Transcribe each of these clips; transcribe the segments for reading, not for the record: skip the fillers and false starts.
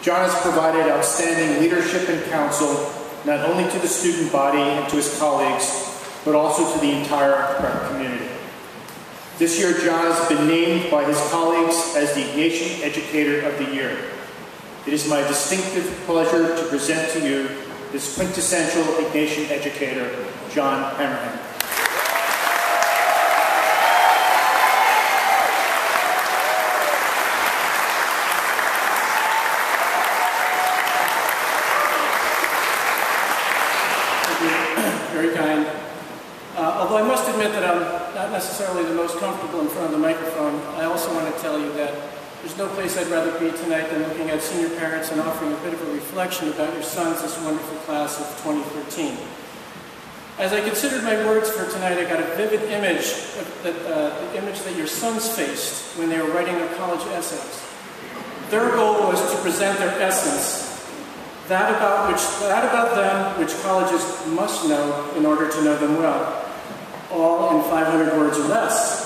John has provided outstanding leadership and counsel not only to the student body and to his colleagues, but also to the entire prep community. This year, John has been named by his colleagues as the Ignatian Educator of the Year. It is my distinctive pleasure to present to you this quintessential Ignatian educator, John Hammerhand. Very kind. Although I must admit that I'm not necessarily the most comfortable in front of the microphone, I also want to tell you that there's no place I'd rather be tonight than looking at senior parents and offering a bit of a reflection about your sons, this wonderful class of 2013. As I considered my words for tonight, I got a vivid image, the image that your sons faced when they were writing their college essays. Their goal was to present their essence, that about them which colleges must know in order to know them well, all in 500 words or less.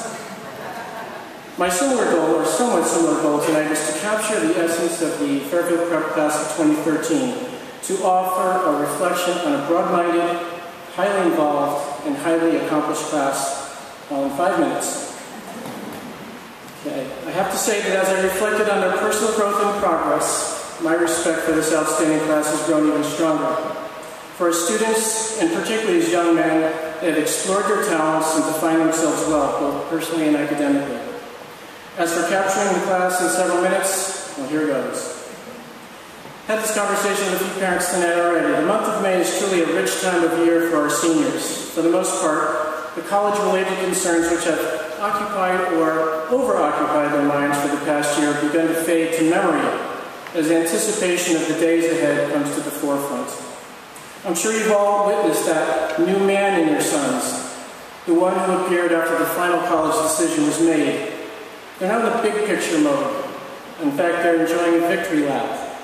My similar goal, or somewhat similar goal tonight, is to capture the essence of the Fairfield Prep class of 2013, to offer a reflection on a broad-minded, highly involved, and highly accomplished class all in 5 minutes. Okay. I have to say that as I reflected on their personal growth and progress, my respect for this outstanding class has grown even stronger. For as students, and particularly as young men, they have explored their talents and defined themselves well, both personally and academically. As for capturing the class in several minutes, well, here goes. Had this conversation with a few parents tonight already. The month of May is truly a rich time of year for our seniors. For the most part, the college-related concerns which have occupied or over-occupied their minds for the past year have begun to fade to memory as anticipation of the days ahead comes to the forefront. I'm sure you've all witnessed that new man in your sons, the one who appeared after the final college decision was made. They're not in the big picture mode. In fact, they're enjoying a victory lap.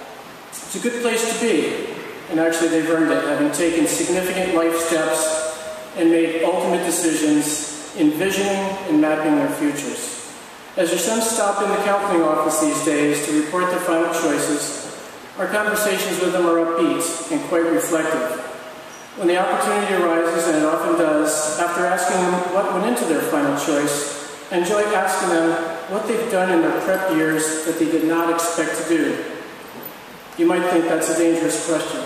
It's a good place to be, and actually they've earned it, having taken significant life steps and made ultimate decisions, envisioning and mapping their futures. As your sons stop in the counseling office these days to report their final choices, our conversations with them are upbeat and quite reflective. When the opportunity arises, and it often does, after asking them what went into their final choice, I enjoy asking them what they've done in their prep years that they did not expect to do. You might think that's a dangerous question.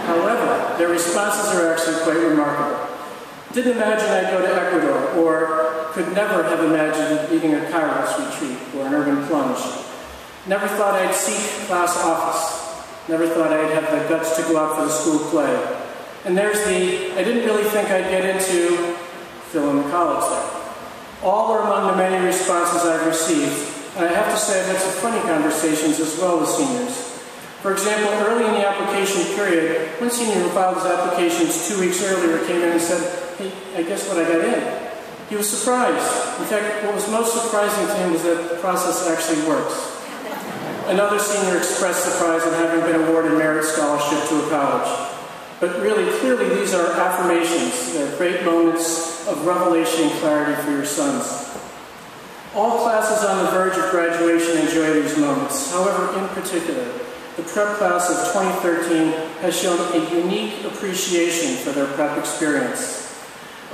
However, their responses are actually quite remarkable. Didn't imagine I'd go to Ecuador, or could never have imagined leading a Kairos retreat or an urban plunge. Never thought I'd seek class office. Never thought I'd have the guts to go out for the school play. And there's the, I didn't really think I'd get into fill in the college there. All are among the many responses I've received. And I have to say I've had some funny conversations as well with seniors. For example, early in the application period, one senior who filed his applications 2 weeks earlier came in and said, "Hey, I guess what I got in." He was surprised. In fact, what was most surprising to him was that the process actually works. Another senior expressed surprise at having been awarded merit scholarship to a college. But really, clearly, these are affirmations. They're great moments of revelation and clarity for your sons. All classes on the verge of graduation enjoy these moments. However, in particular, the prep class of 2013 has shown a unique appreciation for their prep experience.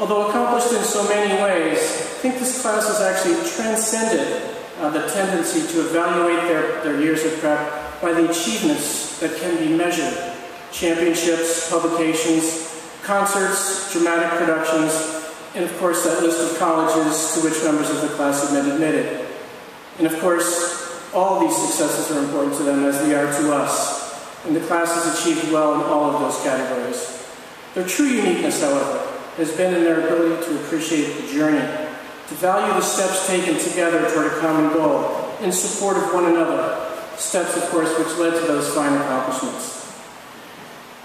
Although accomplished in so many ways, I think this class has actually transcended the tendency to evaluate their years of prep by the achievements that can be measured. Championships, publications, concerts, dramatic productions, and of course that list of colleges to which members of the class have been admitted. And of course, all these successes are important to them as they are to us, and the class has achieved well in all of those categories. Their true uniqueness, however, has been in their ability to appreciate the journey, to value the steps taken together toward a common goal, in support of one another, steps, of course, which led to those fine accomplishments.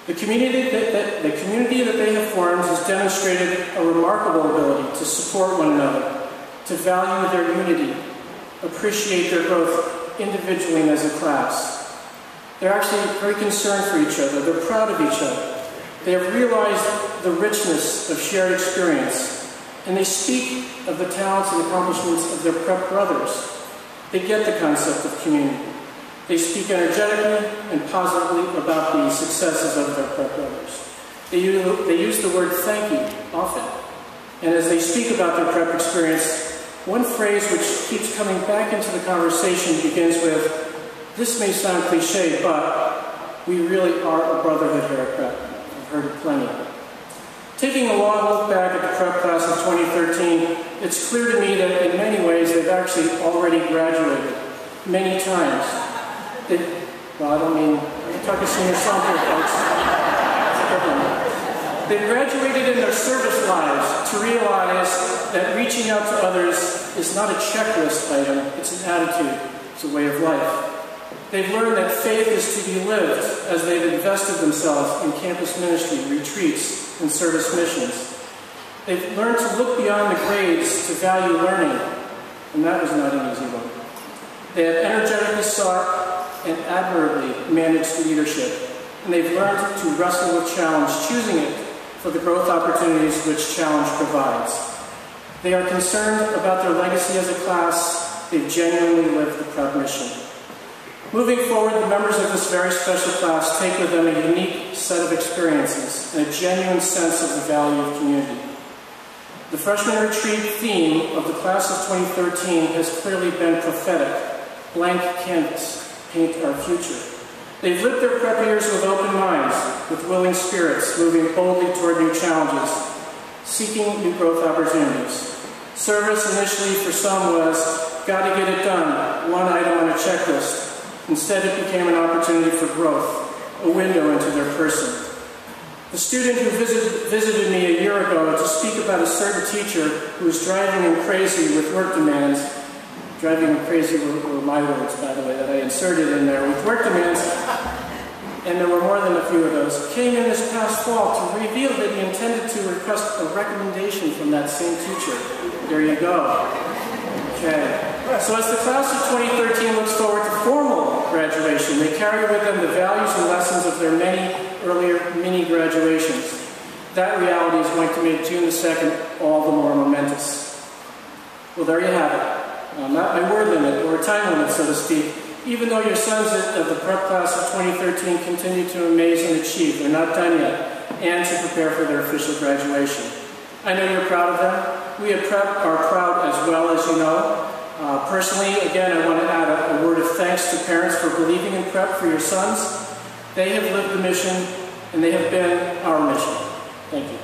The community that they have formed has demonstrated a remarkable ability to support one another, to value their unity, appreciate their growth individually and as a class. They're actually very concerned for each other. They're proud of each other. They have realized the richness of shared experience, and they speak of the talents and accomplishments of their prep brothers. They get the concept of community. They speak energetically and positively about the successes of their prep brothers. They use the word thank you often. And as they speak about their prep experience, one phrase which keeps coming back into the conversation begins with, "This may sound cliche, but we really are a brotherhood here at prep." I've heard it plenty. Taking a long look back at the prep class of 2013, it's clear to me that in many ways they've actually already graduated many times. Well, I don't mean, I'm talking senior song here, folks. They graduated in their service lives to realize that reaching out to others is not a checklist item, it's an attitude, it's a way of life. They've learned that faith is to be lived as they've invested themselves in campus ministry, retreats, and service missions. They've learned to look beyond the grades to value learning, and that was not an easy one. They have energetically sought and admirably managed leadership, and they've learned to wrestle with challenge, choosing it for the growth opportunities which challenge provides. They are concerned about their legacy as a class. They've genuinely lived the prep mission. Moving forward, the members of this very special class take with them a unique set of experiences and a genuine sense of the value of community. The freshman retreat theme of the class of 2013 has clearly been prophetic. Blank canvas, paint our future. They've lived their prep years with open minds, with willing spirits, moving boldly toward new challenges, seeking new growth opportunities. Service initially for some was, gotta get it done, one item on a checklist. Instead, it became an opportunity for growth, a window into their person. The student who visited me a year ago to speak about a certain teacher who was driving him crazy with work demands, driving him crazy were my words, by the way, that I inserted in there, with work demands, and there were more than a few of those, came in this past fall to reveal that he intended to request a recommendation from that same teacher. There you go. Okay. So as the class of 2013 looks forward to formal graduation, they carry with them the values and lessons of their many earlier mini graduations. That reality is going to make June the 2nd all the more momentous. Well, there you have it. Not my word limit, or a time limit, so to speak. Even though your sons of the prep class of 2013 continue to amaze and achieve, they're not done yet, and to prepare for their official graduation. I know you're proud of them. We at Prep are proud as well, as you know. Personally, again, I want to add a word of thanks to parents for believing in Prep for your sons. They have lived the mission, and they have been our mission. Thank you.